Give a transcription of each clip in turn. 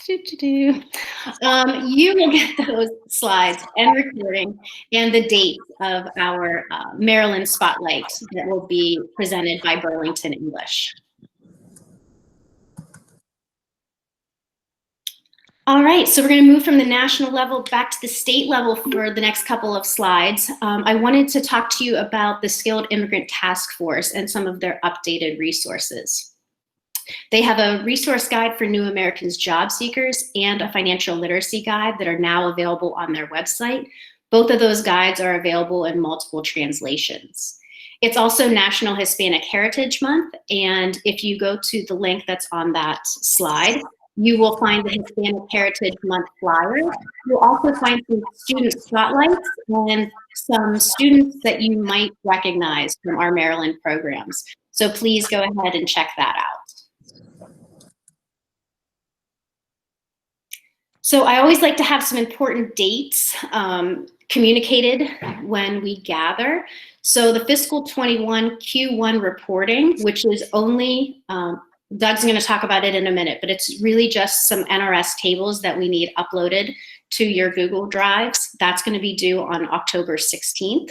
You will get those slides and recording and the date of our Maryland Spotlight that will be presented by Burlington English. All right, so we're going to move from the national level back to the state level for the next couple of slides. I wanted to talk to you about the Skilled Immigrant Task Force and some of their updated resources. They have a resource guide for new Americans job seekers and a financial literacy guide that are now available on their website. Both of those guides are available in multiple translations. It's also National Hispanic Heritage Month, and if you go to the link that's on that slide, you will find the Hispanic Heritage Month flyer. You'll also find some student spotlights and some students that you might recognize from our Maryland programs. So please go ahead and check that out. So I always like to have some important dates communicated when we gather. So the fiscal 21 Q1 reporting, which is only, Doug's going to talk about it in a minute, but it's really just some NRS tables that we need uploaded to your Google Drives. That's going to be due on October 16th.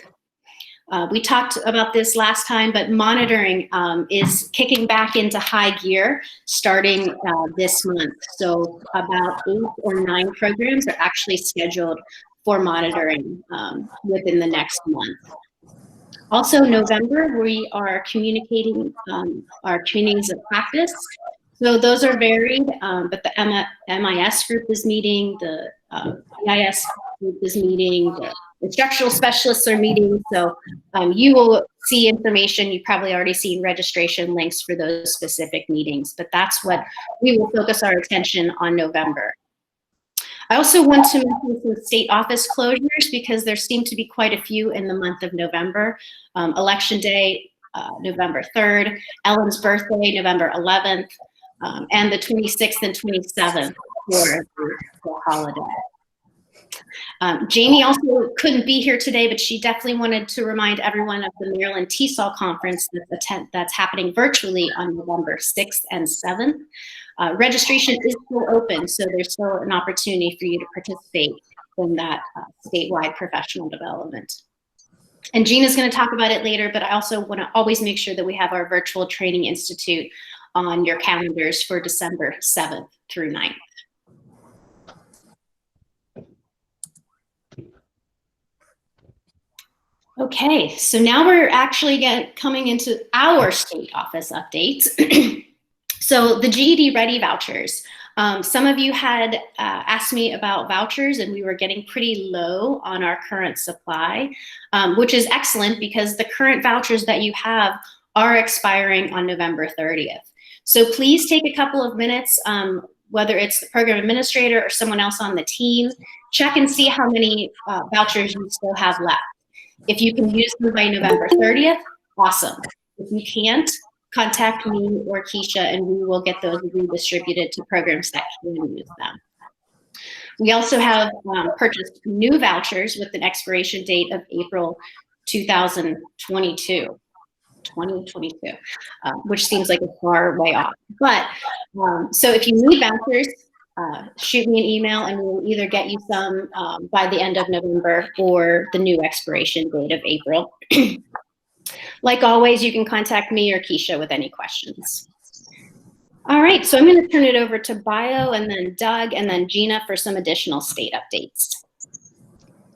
We talked about this last time, but monitoring is kicking back into high gear starting this month. So about 8 or 9 programs are actually scheduled for monitoring within the next month. Also, November, we are communicating our trainings of practice. So those are varied, but the MIS group is meeting, the EIS group is meeting, the instructional specialists are meeting. So you will see information. You've probably already seen registration links for those specific meetings, but that's what we will focus our attention on November. I also want to mention some state office closures because there seem to be quite a few in the month of November. Election Day, November 3rd, Ellen's birthday, November 11th, and the 26th and 27th for the holiday. Jamie also couldn't be here today, but she definitely wanted to remind everyone of the Maryland TESOL conference that's happening virtually on November 6th and 7th. Registration is still open, so there's still an opportunity for you to participate in that statewide professional development. And Gina's going to talk about it later, but I also want to always make sure that we have our Virtual Training Institute on your calendars for December 7th through 9th. Okay, so now we're actually coming into our state office updates. So the GED Ready vouchers. Some of you had asked me about vouchers, and we were getting pretty low on our current supply, which is excellent because the current vouchers that you have are expiring on November 30th. So please take a couple of minutes, whether it's the program administrator or someone else on the team, check and see how many vouchers you still have left. If you can use them by November 30th, awesome. If you can't, contact me or Keisha and we will get those redistributed to programs that can use them. We also have purchased new vouchers with an expiration date of April 2022, which seems like a far way off. But so if you need vouchers, shoot me an email and we'll either get you some by the end of November or the new expiration date of April. Like always, you can contact me or Keisha with any questions. All right, so I'm going to turn it over to Bio and then Doug and then Gina for some additional state updates.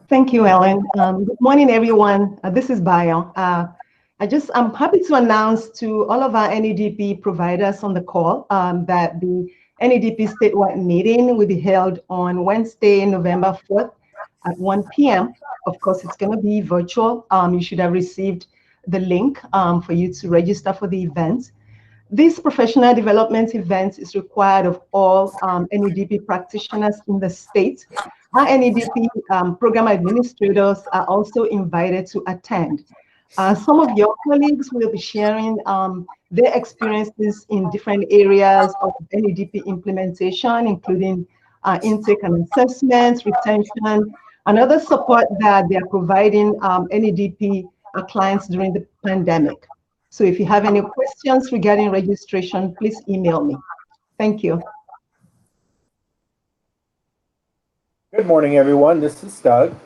Thank you, Ellen. Good morning, everyone. This is Bio. I'm happy to announce to all of our NEDP providers on the call that the NEDP statewide meeting will be held on Wednesday, November 4th at 1 p.m. Of course, it's going to be virtual. You should have received the link for you to register for the event. This professional development event is required of all NEDP practitioners in the state. Our NEDP program administrators are also invited to attend. Some of your colleagues will be sharing their experiences in different areas of NEDP implementation, including intake and assessments, retention, and other support that they are providing NEDP clients during the pandemic. So if you have any questions regarding registration, please email me. Thank you. Good morning, everyone. This is Doug.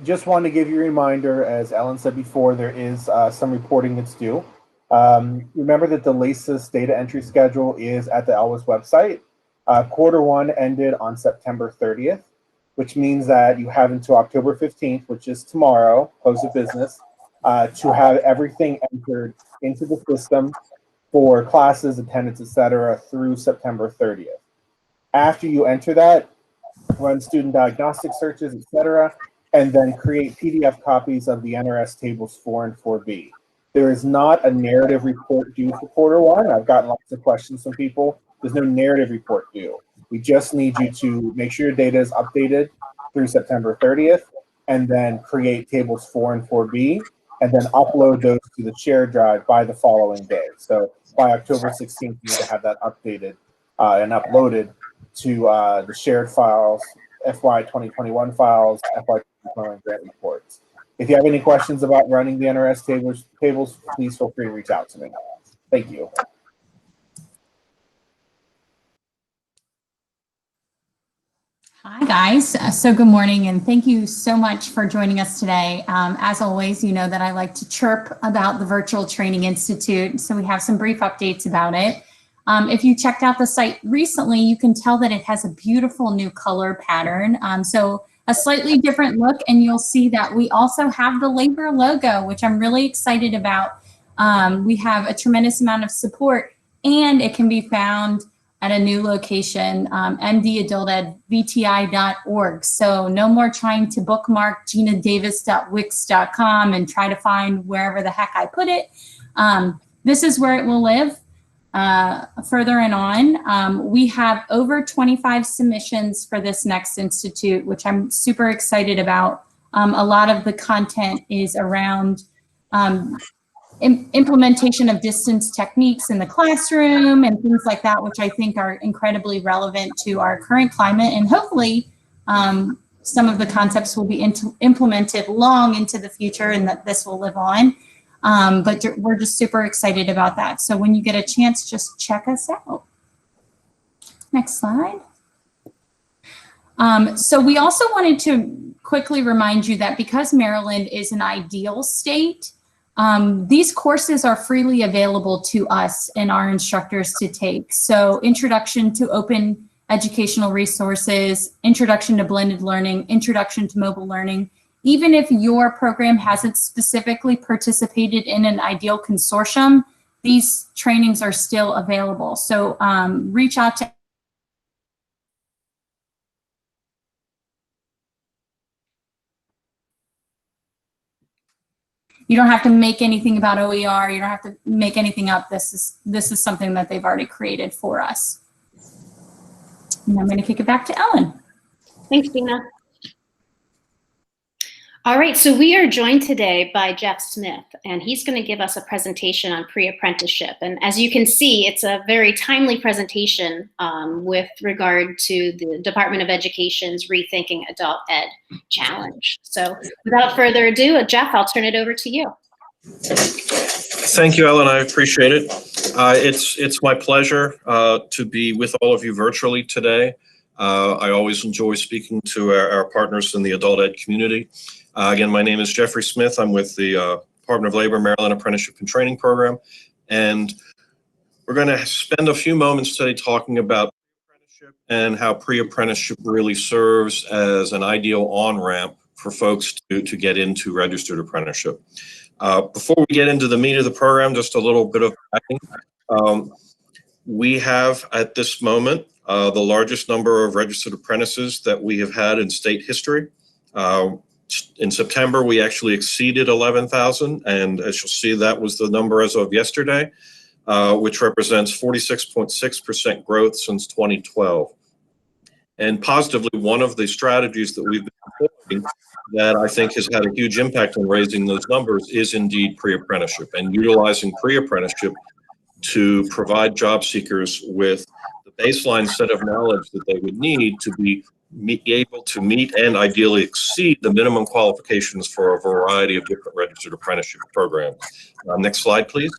Just wanted to give you a reminder, as Ellen said before, there is some reporting that's due. Remember that the LACES data entry schedule is at the ELWIS website. Q1 ended on September 30th, which means that you have until October 15th, which is tomorrow, close of business, to have everything entered into the system for classes, attendance, etc., through September 30th. After you enter that, run student diagnostic searches, etc., and then create PDF copies of the NRS tables 4 and 4B. There is not a narrative report due for Q1. I've gotten lots of questions from people. There's no narrative report due. We just need you to make sure your data is updated through September 30th, and then create tables 4 and 4B, and then upload those to the shared drive by the following day. So by October 16th, you need to have that updated and uploaded to the shared files, FY2021 files, FY21 grant reports. If you have any questions about running the NRS tables, please feel free to reach out to me. Thank you. Hi guys, so good morning and thank you so much for joining us today. As always, you know that I like to chirp about the Virtual Training Institute, so we have some brief updates about it. If you checked out the site recently, you can tell that it has a beautiful new color pattern. So a slightly different look, and you'll see that we also have the labor logo, which I'm really excited about. We have a tremendous amount of support, and it can be found at a new location, mdadultedvti.org. So no more trying to bookmark ginadavis.wix.com and try to find wherever the heck I put it. This is where it will live. Further and on, we have over 25 submissions for this next institute, which I'm super excited about. A lot of the content is around implementation of distance techniques in the classroom and things like that, which I think are incredibly relevant to our current climate. And hopefully some of the concepts will be implemented long into the future and that this will live on. But we're just super excited about that. So when you get a chance, just check us out. Next slide. So we also wanted to quickly remind you that because Maryland is an ideal state, these courses are freely available to us and our instructors to take. So Introduction to Open Educational Resources, Introduction to Blended Learning, Introduction to Mobile Learning. Even if your program hasn't specifically participated in an ideal consortium, these trainings are still available. So reach out to You don't have to make anything about OER. You don't have to make anything up. This is something that they've already created for us. And I'm going to kick it back to Ellen. Thanks, Dina. All right, so we are joined today by Jeff Smith, and he's going to give us a presentation on pre-apprenticeship. And as you can see, it's a very timely presentation with regard to the Department of Education's Rethinking Adult Ed Challenge. So without further ado, Jeff, I'll turn it over to you. Thank you, Ellen. I appreciate it. It's my pleasure to be with all of you virtually today. I always enjoy speaking to our partners in the adult ed community. Again, my name is Jeffrey Smith. I'm with the Department of Labor Maryland Apprenticeship and Training Program. And we're going to spend a few moments today talking about pre-apprenticeship and how pre-apprenticeship really serves as an ideal on-ramp for folks to get into registered apprenticeship. Before we get into the meat of the program, just a little bit of backing. We have at this moment the largest number of registered apprentices that we have had in state history. In September, we actually exceeded 11,000, and as you'll see, that was the number as of yesterday, which represents 46.6% growth since 2012. And positively, one of the strategies that we've been employing that I think has had a huge impact on raising those numbers is indeed pre-apprenticeship, and utilizing pre-apprenticeship to provide job seekers with the baseline set of knowledge that they would need to be able to meet and ideally exceed the minimum qualifications for a variety of different registered apprenticeship programs. Next slide, please.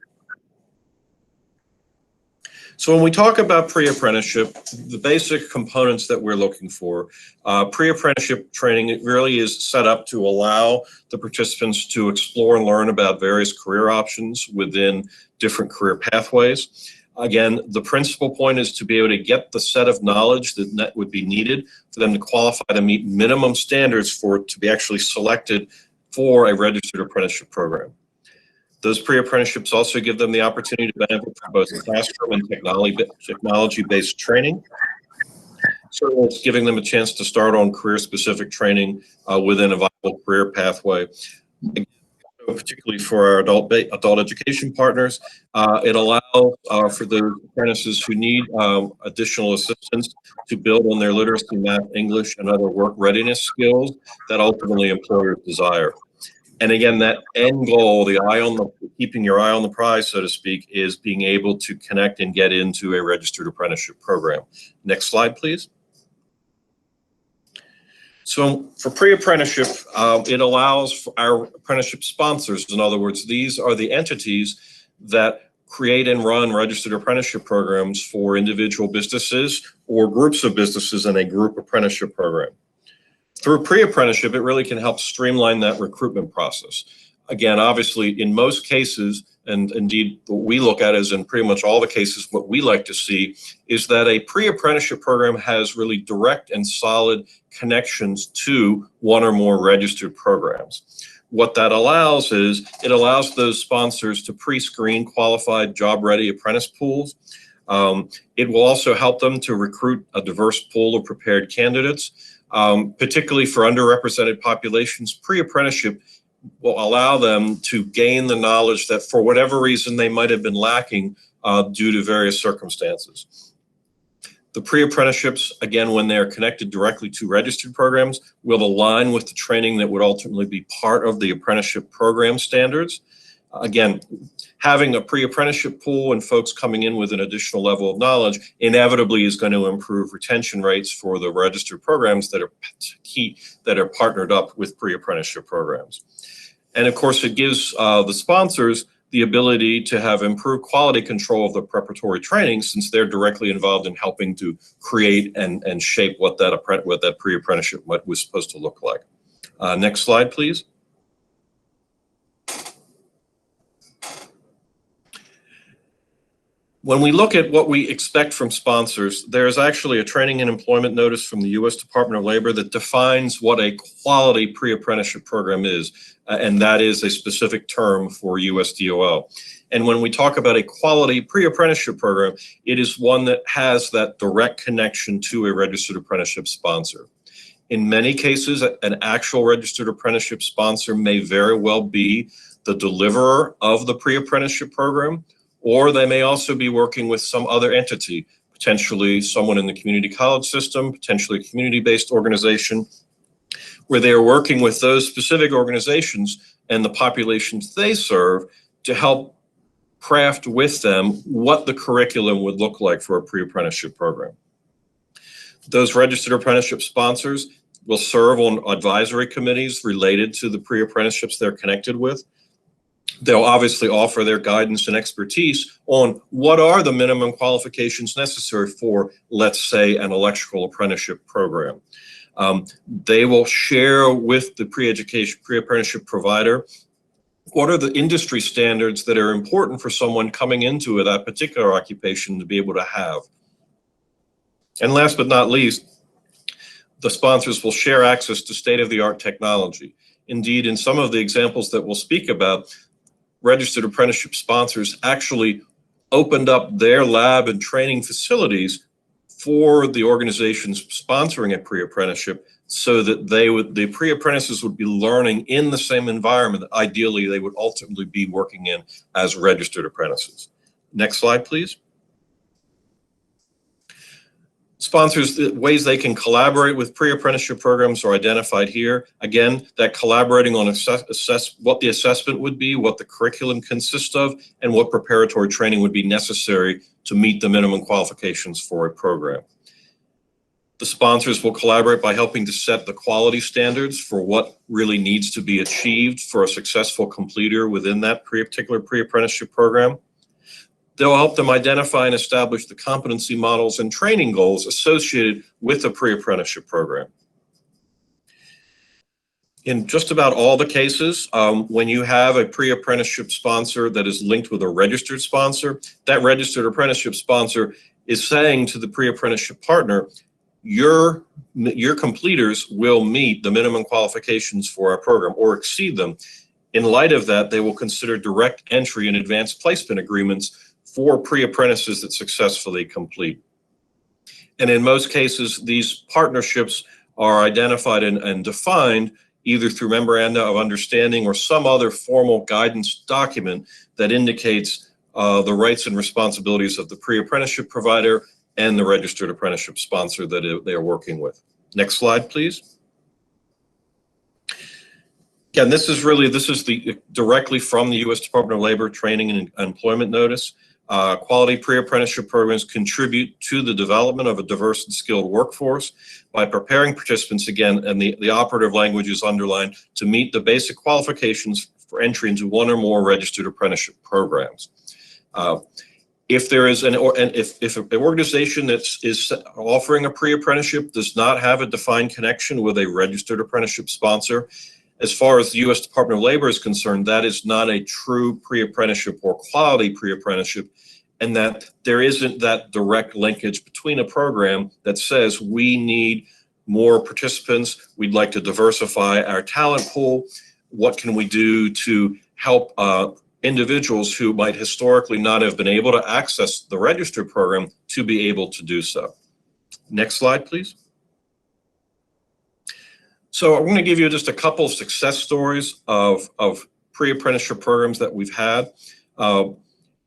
So when we talk about pre-apprenticeship, the basic components that we're looking for, pre-apprenticeship training, it really is set up to allow the participants to explore and learn about various career options within different career pathways. Again, the principal point is to be able to get the set of knowledge that would be needed for them to qualify to meet minimum standards to be actually selected for a registered apprenticeship program. Those pre-apprenticeships also give them the opportunity to benefit from both classroom and technology-based training. So it's giving them a chance to start on career-specific training within a viable career pathway. Particularly for our adult education partners, it allows for the apprentices who need additional assistance to build on their literacy, math, English, and other work readiness skills that ultimately employers desire. And again, that end goal, keeping your eye on the prize, so to speak, is being able to connect and get into a registered apprenticeship program. Next slide, please. So for pre-apprenticeship, it allows for our apprenticeship sponsors. In other words, these are the entities that create and run registered apprenticeship programs for individual businesses or groups of businesses in a group apprenticeship program. Through pre-apprenticeship, it really can help streamline that recruitment process. Again, obviously, in most cases, and indeed what we look at is in pretty much all the cases, what we like to see is that a pre-apprenticeship program has really direct and solid connections to one or more registered programs. What that allows is it allows those sponsors to pre-screen qualified job-ready apprentice pools. It will also help them to recruit a diverse pool of prepared candidates. Particularly for underrepresented populations, pre-apprenticeship will allow them to gain the knowledge that for whatever reason they might have been lacking due to various circumstances. The pre-apprenticeships, again, when they're connected directly to registered programs, will align with the training that would ultimately be part of the apprenticeship program standards. Again, having a pre-apprenticeship pool and folks coming in with an additional level of knowledge inevitably is going to improve retention rates for the registered programs that are key, that are partnered up with pre-apprenticeship programs. And of course, it gives the sponsors the ability to have improved quality control of the preparatory training, since they're directly involved in helping to create and shape what that pre-apprenticeship was supposed to look like. Next slide, please. When we look at what we expect from sponsors, there's actually a training and employment notice from the U.S. Department of Labor that defines what a quality pre-apprenticeship program is, and that is a specific term for USDOL. And when we talk about a quality pre-apprenticeship program, it is one that has that direct connection to a registered apprenticeship sponsor. In many cases, an actual registered apprenticeship sponsor may very well be the deliverer of the pre-apprenticeship program, or they may also be working with some other entity, potentially someone in the community college system, potentially a community-based organization, where they are working with those specific organizations and the populations they serve to help craft with them what the curriculum would look like for a pre-apprenticeship program. Those registered apprenticeship sponsors will serve on advisory committees related to the pre-apprenticeships they're connected with. They'll obviously offer their guidance and expertise on what are the minimum qualifications necessary for, let's say, an electrical apprenticeship program. They will share with the pre-apprenticeship provider what are the industry standards that are important for someone coming into that particular occupation to be able to have. And last but not least, the sponsors will share access to state-of-the-art technology. Indeed, in some of the examples that we'll speak about, registered apprenticeship sponsors actually opened up their lab and training facilities for the organizations sponsoring a pre-apprenticeship, so that the pre-apprentices would be learning in the same environment that ideally they would ultimately be working in as registered apprentices. Next slide, please. Sponsors, the ways they can collaborate with pre-apprenticeship programs are identified here. Again, that collaborating on what the assessment would be, what the curriculum consists of, and what preparatory training would be necessary to meet the minimum qualifications for a program. The sponsors will collaborate by helping to set the quality standards for what really needs to be achieved for a successful completer within that particular pre-apprenticeship program. They'll help them identify and establish the competency models and training goals associated with the pre-apprenticeship program. In just about all the cases, when you have a pre-apprenticeship sponsor that is linked with a registered sponsor, that registered apprenticeship sponsor is saying to the pre-apprenticeship partner, your completers will meet the minimum qualifications for our program or exceed them. In light of that, they will consider direct entry and advanced placement agreements for pre-apprentices that successfully complete. And in most cases, these partnerships are identified and defined either through memoranda of understanding or some other formal guidance document that indicates the rights and responsibilities of the pre-apprenticeship provider and the registered apprenticeship sponsor that they are working with. Next slide, please. Again, this is directly from the U.S. Department of Labor Training and Employment Notice. Quality pre-apprenticeship programs contribute to the development of a diverse and skilled workforce by preparing participants, again, and the operative language is underlined, to meet the basic qualifications for entry into one or more registered apprenticeship programs. If there is if an organization that is offering a pre-apprenticeship does not have a defined connection with a registered apprenticeship sponsor, as far as the U.S. Department of Labor is concerned, that is not a true pre-apprenticeship or quality pre-apprenticeship, and that there isn't that direct linkage between a program that says we need more participants, we'd like to diversify our talent pool, what can we do to help individuals who might historically not have been able to access the registered program to be able to do so. Next slide, please. So I'm going to give you just a couple of success stories of pre-apprenticeship programs that we've had.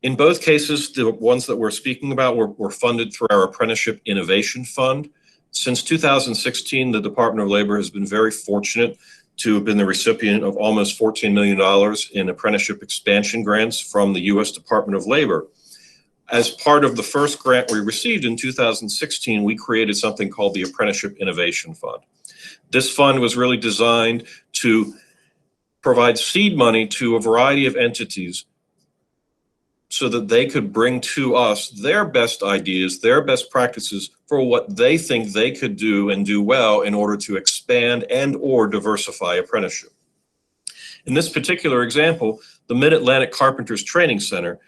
In both cases, the ones that we're speaking about were funded through our Apprenticeship Innovation Fund. Since 2016, the Department of Labor has been very fortunate to have been the recipient of almost $14 million in apprenticeship expansion grants from the U.S. Department of Labor. As part of the first grant we received in 2016, we created something called the Apprenticeship Innovation Fund. This fund was really designed to provide seed money to a variety of entities so that they could bring to us their best ideas, their best practices for what they think they could do and do well in order to expand and or diversify apprenticeship. In this particular example, the Mid-Atlantic Carpenters Training Center,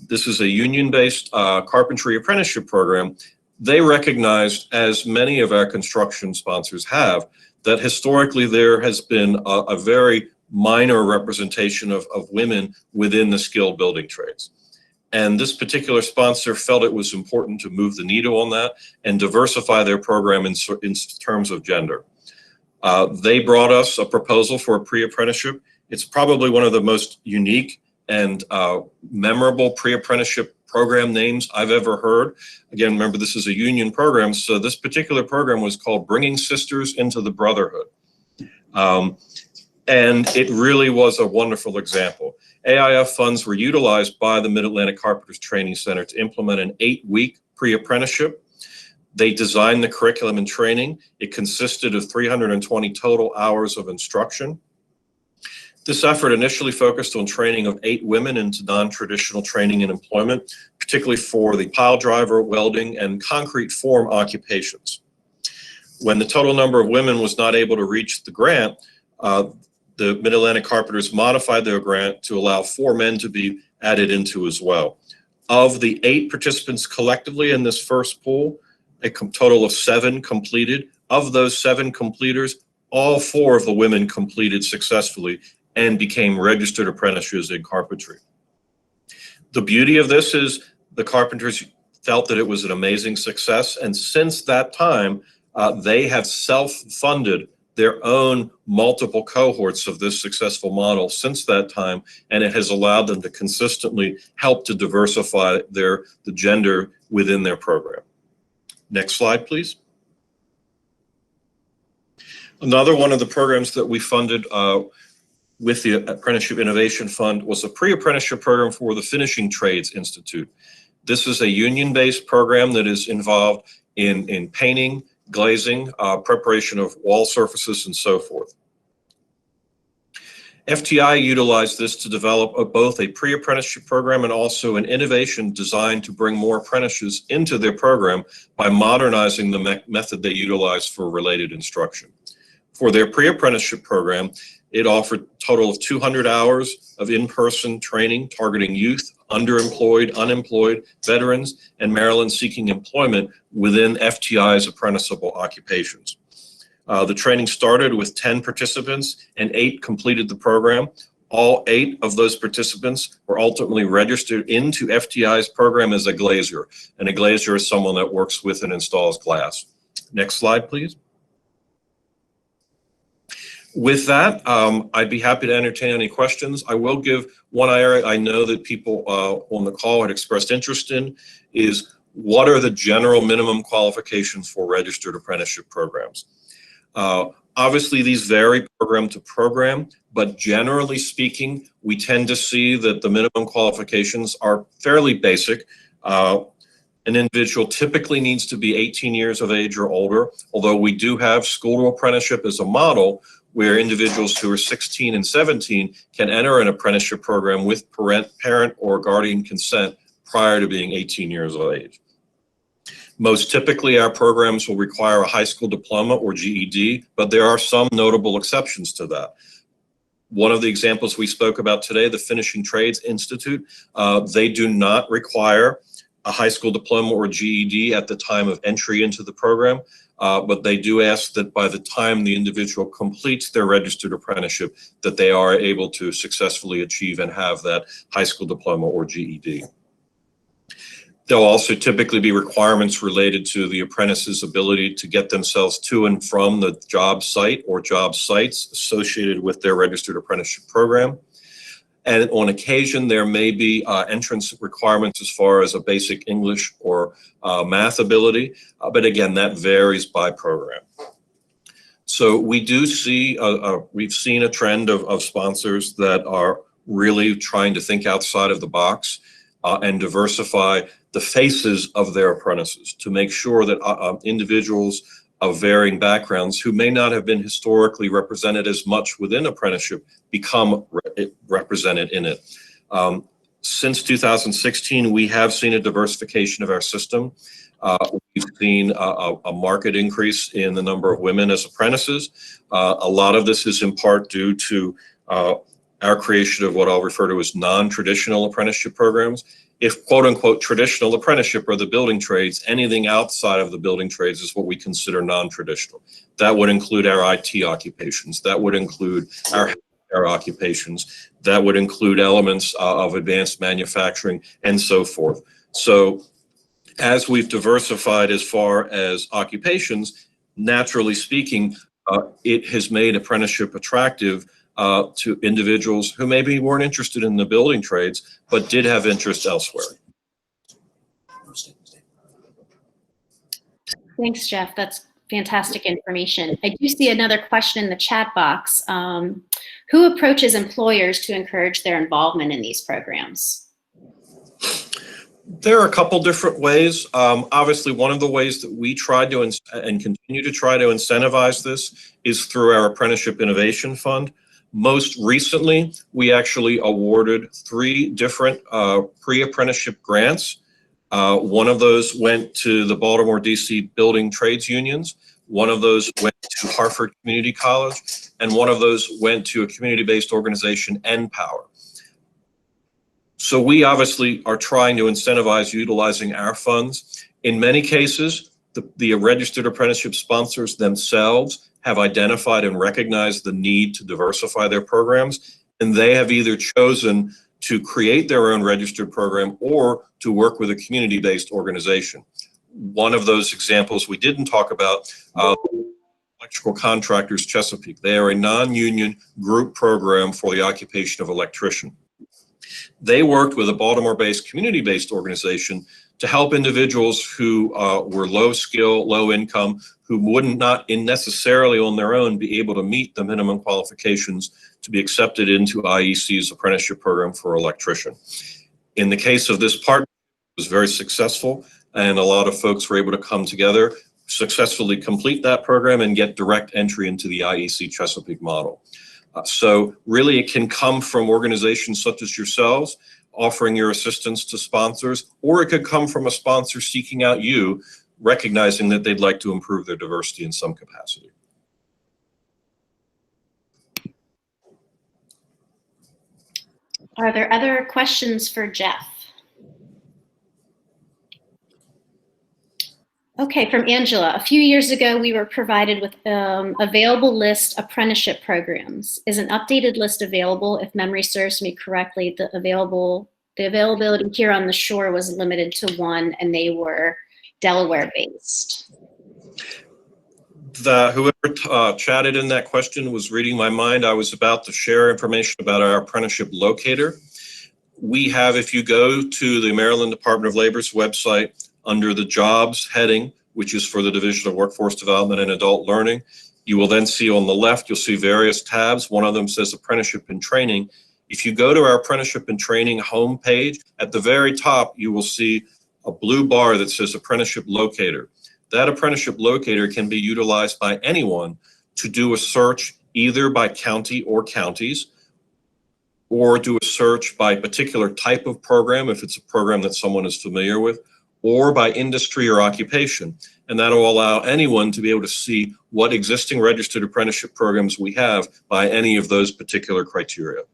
this is a union-based carpentry apprenticeship program. They recognized, as many of our construction sponsors have, that historically there has been a very minor representation of women within the skilled building trades. And this particular sponsor felt it was important to move the needle on that and diversify their program in terms of gender. They brought us a proposal for a pre-apprenticeship. It's probably one of the most unique and memorable pre-apprenticeship program names I've ever heard. Again, remember, this is a union program, so this particular program was called Bringing Sisters into the Brotherhood. And it really was a wonderful example. AIF funds were utilized by the Mid-Atlantic Carpenters Training Center to implement an 8-week pre-apprenticeship. They designed the curriculum and training. It consisted of 320 total hours of instruction. This effort initially focused on training of 8 women into non-traditional training and employment, particularly for the pile driver, welding, and concrete form occupations. When the total number of women was not able to reach the grant, the Mid-Atlantic Carpenters modified their grant to allow 4 men to be added into as well. Of the 8 participants collectively in this first pool, a total of 7 completed. Of those 7 completers, all 4 of the women completed successfully and became registered apprentices in carpentry. The beauty of this is the carpenters felt that it was an amazing success, and since that time, they have self-funded their own multiple cohorts of this successful model since that time, and it has allowed them to consistently help to diversify the gender within their program. Next slide, please. Another one of the programs that we funded with the Apprenticeship Innovation Fund was a pre-apprenticeship program for the Finishing Trades Institute. This is a union-based program that is involved in painting, glazing, preparation of wall surfaces, and so forth. FTI utilized this to develop both a pre-apprenticeship program and also an innovation designed to bring more apprentices into their program by modernizing the method they utilize for related instruction. For their pre-apprenticeship program, it offered a total of 200 hours of in-person training targeting youth, underemployed, unemployed, veterans, and Maryland seeking employment within FTI's apprenticeable occupations. The training started with 10 participants and 8 completed the program. All 8 of those participants were ultimately registered into FTI's program as a glazier. And a glazier is someone that works with and installs glass. Next slide, please. With that, I'd be happy to entertain any questions. I will give one area I know that people on the call had expressed interest in is what are the general minimum qualifications for registered apprenticeship programs? Obviously, these vary program to program, but generally speaking, we tend to see that the minimum qualifications are fairly basic. An individual typically needs to be 18 years of age or older, although we do have school to apprenticeship as a model where individuals who are 16 and 17 can enter an apprenticeship program with parent or guardian consent prior to being 18 years of age. Most typically, our programs will require a high school diploma or GED, but there are some notable exceptions to that. One of the examples we spoke about today, the Finishing Trades Institute, they do not require a high school diploma or GED at the time of entry into the program, but they do ask that by the time the individual completes their registered apprenticeship, that they are able to successfully achieve and have that high school diploma or GED. There'll also typically be requirements related to the apprentice's ability to get themselves to and from the job site or job sites associated with their registered apprenticeship program. And on occasion, there may be entrance requirements as far as a basic English or math ability, but again, that varies by program. So we do see, we've seen a trend of sponsors that are really trying to think outside of the box and diversify the faces of their apprentices to make sure that individuals of varying backgrounds who may not have been historically represented as much within apprenticeship become represented in it. Since 2016, we have seen a diversification of our system. We've seen a marked increase in the number of women as apprentices. A lot of this is in part due to our creation of what I'll refer to as non-traditional apprenticeship programs. If quote unquote traditional apprenticeship are the building trades, anything outside of the building trades is what we consider non-traditional. That would include our IT occupations. That would include our occupations. That would include elements of advanced manufacturing and so forth. So as we've diversified as far as occupations, naturally speaking, it has made apprenticeship attractive to individuals who maybe weren't interested in the building trades, but did have interest elsewhere. Thanks, Jeff. That's fantastic information. I do see another question in the chat box. Who approaches employers to encourage their involvement in these programs? There are a couple different ways. Obviously, one of the ways that we try to and continue to try to incentivize this is through our Apprenticeship Innovation Fund. Most recently, we actually awarded 3 different pre-apprenticeship grants. One of those went to the Baltimore, DC building trades unions. One of those went to Hartford Community College, and one of those went to a community-based organization, NPower. So we obviously are trying to incentivize utilizing our funds. In many cases, the registered apprenticeship sponsors themselves have identified and recognized the need to diversify their programs, and they have either chosen to create their own registered program or to work with a community-based organization. One of those examples we didn't talk about, Electrical Contractors Chesapeake. They are a non-union group program for the occupation of electrician. They worked with a Baltimore-based community-based organization to help individuals who were low skill, low income, who would not necessarily on their own be able to meet the minimum qualifications to be accepted into IEC's apprenticeship program for electrician. In the case of this partnership, it was very successful, and a lot of folks were able to come together, successfully complete that program, and get direct entry into the IEC Chesapeake model. So really it can come from organizations such as yourselves, offering your assistance to sponsors, or it could come from a sponsor seeking out you, recognizing that they'd like to improve their diversity in some capacity. Are there other questions for Jeff? Okay, from Angela. A few years ago, we were provided with available list apprenticeship programs. Is an updated list available? If memory serves me correctly, the availability here on the shore was limited to one, and they were Delaware-based. Whoever chatted in that question was reading my mind. I was about to share information about our apprenticeship locator. We have, if you go to the Maryland Department of Labor's website, under the jobs heading, which is for the Division of Workforce Development and Adult Learning, you will then see on the left, you'll see various tabs. One of them says Apprenticeship and Training. If you go to our Apprenticeship and Training homepage, at the very top, you will see a blue bar that says Apprenticeship Locator. That Apprenticeship Locator can be utilized by anyone to do a search either by county or counties, or do a search by particular type of program, if it's a program that someone is familiar with, or by industry or occupation. And that will allow anyone to be able to see what existing registered apprenticeship programs we have by any of those particular criteria.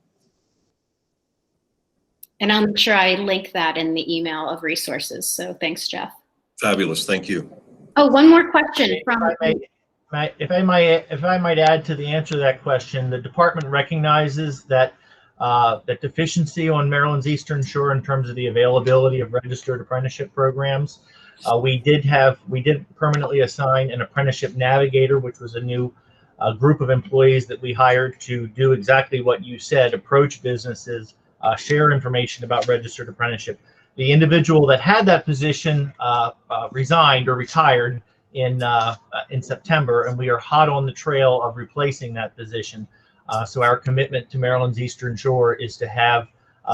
And I'll make sure I link that in the email of resources. So thanks, Jeff. Fabulous, thank you. Oh, one more question from. If I might add to the answer to that question, the department recognizes that that deficiency on Maryland's Eastern Shore in terms of the availability of registered apprenticeship programs. We did permanently assign an apprenticeship navigator, which was a new group of employees that we hired to do exactly what you said: approach businesses, share information about registered apprenticeship. The individual that had that position resigned or retired in September, and we are hot on the trail of replacing that position. So our commitment to Maryland's Eastern Shore is to have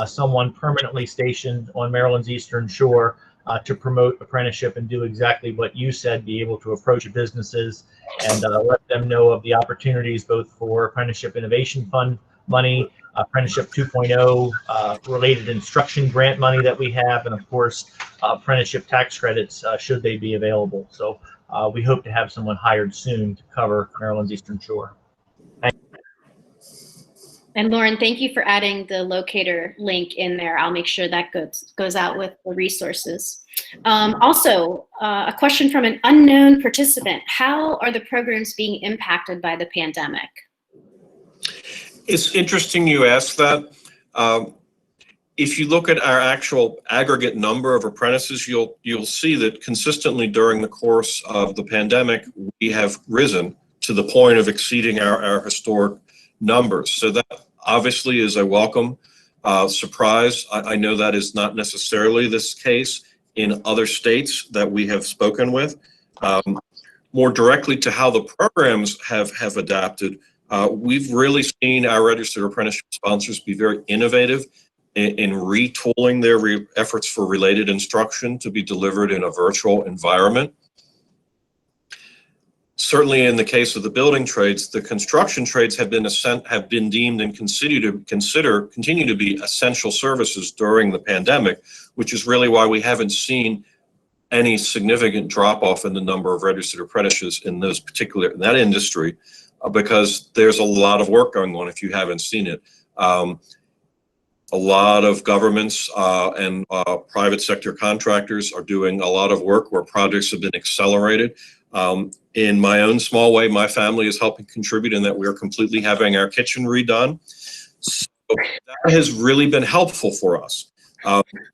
someone permanently stationed on Maryland's Eastern Shore to promote apprenticeship and do exactly what you said: be able to approach businesses and let them know of the opportunities both for Apprenticeship Innovation Fund money, Apprenticeship 2.0 related instruction grant money that we have, and of course apprenticeship tax credits should they be available. So we hope to have someone hired soon to cover Maryland's Eastern Shore. And Lauren, thank you for adding the locator link in there. I'll make sure that goes out with the resources. Also, a question from an unknown participant. How are the programs being impacted by the pandemic? It's interesting you ask that. If you look at our actual aggregate number of apprentices, you'll see that consistently during the course of the pandemic, we have risen to the point of exceeding our historic numbers. So that obviously is a welcome surprise. I know that is not necessarily this case in other states that we have spoken with. More directly to how the programs have adapted, we've really seen our registered apprenticeship sponsors be very innovative in retooling their efforts for related instruction to be delivered in a virtual environment. Certainly in the case of the building trades, the construction trades have been deemed and continue to be essential services during the pandemic, which is really why we haven't seen any significant drop off in the number of registered apprentices in that industry, because there's a lot of work going on if you haven't seen it. A lot of governments and private sector contractors are doing a lot of work where projects have been accelerated. In my own small way, my family is helping contribute in that we are completely having our kitchen redone. So that has really been helpful for us.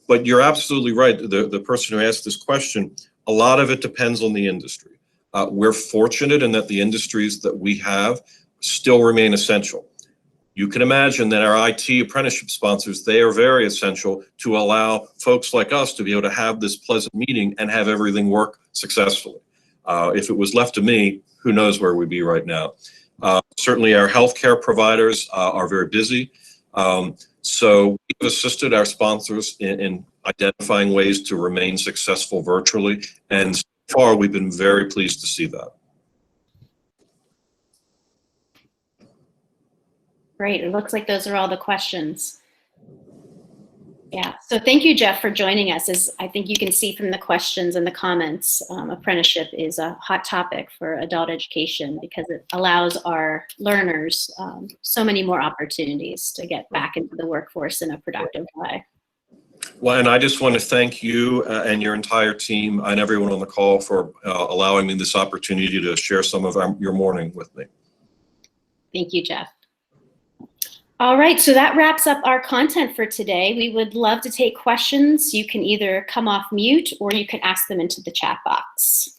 But you're absolutely right. The person who asked this question, a lot of it depends on the industry. We're fortunate in that the industries that we have still remain essential. You can imagine that our IT apprenticeship sponsors, they are very essential to allow folks like us to be able to have this pleasant meeting and have everything work successfully. If it was left to me, who knows where we'd be right now. Certainly our healthcare providers are very busy. So we've assisted our sponsors in identifying ways to remain successful virtually. And so far, we've been very pleased to see that. Great. It looks like those are all the questions. Yeah. So thank you, Jeff, for joining us. As I think you can see from the questions and the comments, apprenticeship is a hot topic for adult education because it allows our learners so many more opportunities to get back into the workforce in a productive way. Well, and I just want to thank you and your entire team and everyone on the call for allowing me this opportunity to share some of your morning with me. Thank you, Jeff. All right, so that wraps up our content for today. We would love to take questions. You can either come off mute or you can ask them into the chat box.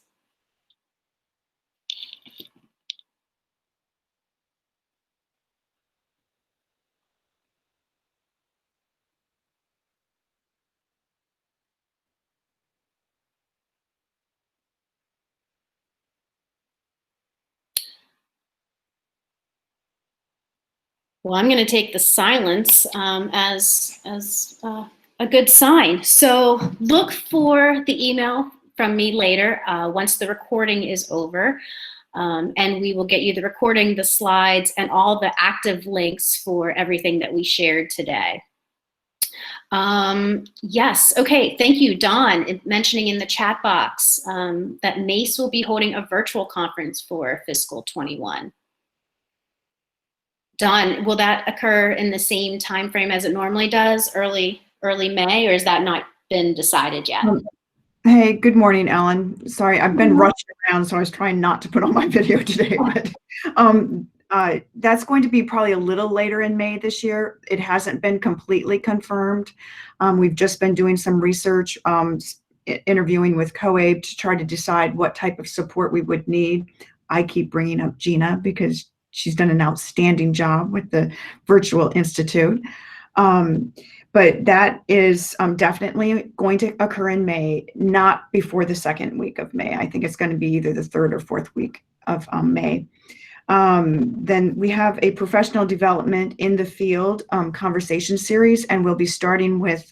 Well, I'm going to take the silence as a good sign. So look for the email from me later once the recording is over. And we will get you the recording, the slides, and all the active links for everything that we shared today. Yes, okay, thank you, Dawn, mentioning in the chat box that MACE will be holding a virtual conference for fiscal 21. Dawn, will that occur in the same time frame as it normally does, early May, or has that not been decided yet? Hey, good morning, Ellen. Sorry, I've been rushing around, so I was trying not to put on my video today. But that's going to be probably a little later in May this year. It hasn't been completely confirmed. We've just been doing some research, interviewing with COABE to try to decide what type of support we would need. I keep bringing up Gina because she's done an outstanding job with the Virtual Institute. But that is definitely going to occur in May, not before the second week of May. I think it's going to be either the third or fourth week of May. Then we have a professional development in the field conversation series, and we'll be starting with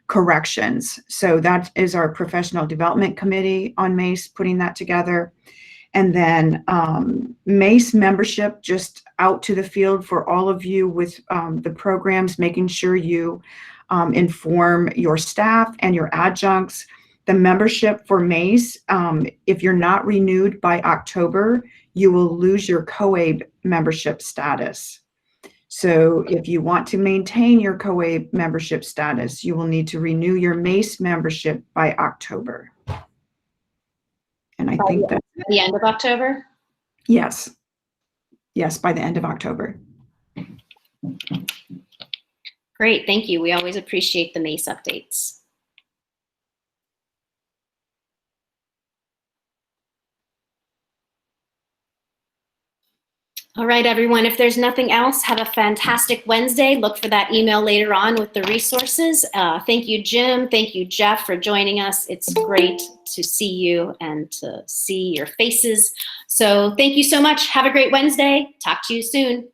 corrections. So that is our professional development committee on MACE putting that together. And then MACE membership just out to the field for all of you with the programs, making sure you inform your staff and your adjuncts. The membership for MACE, if you're not renewed by October, you will lose your COABE membership status. So if you want to maintain your COABE membership status, you will need to renew your MACE membership by October. And I think that's the end of October? Yes. Yes, by the end of October. Great, thank you. We always appreciate the MACE updates. All right, everyone, if there's nothing else, have a fantastic Wednesday. Look for that email later on with the resources. Thank you, Jim. Thank you, Jeff, for joining us. It's great to see you and to see your faces. So thank you so much. Have a great Wednesday. Talk to you soon.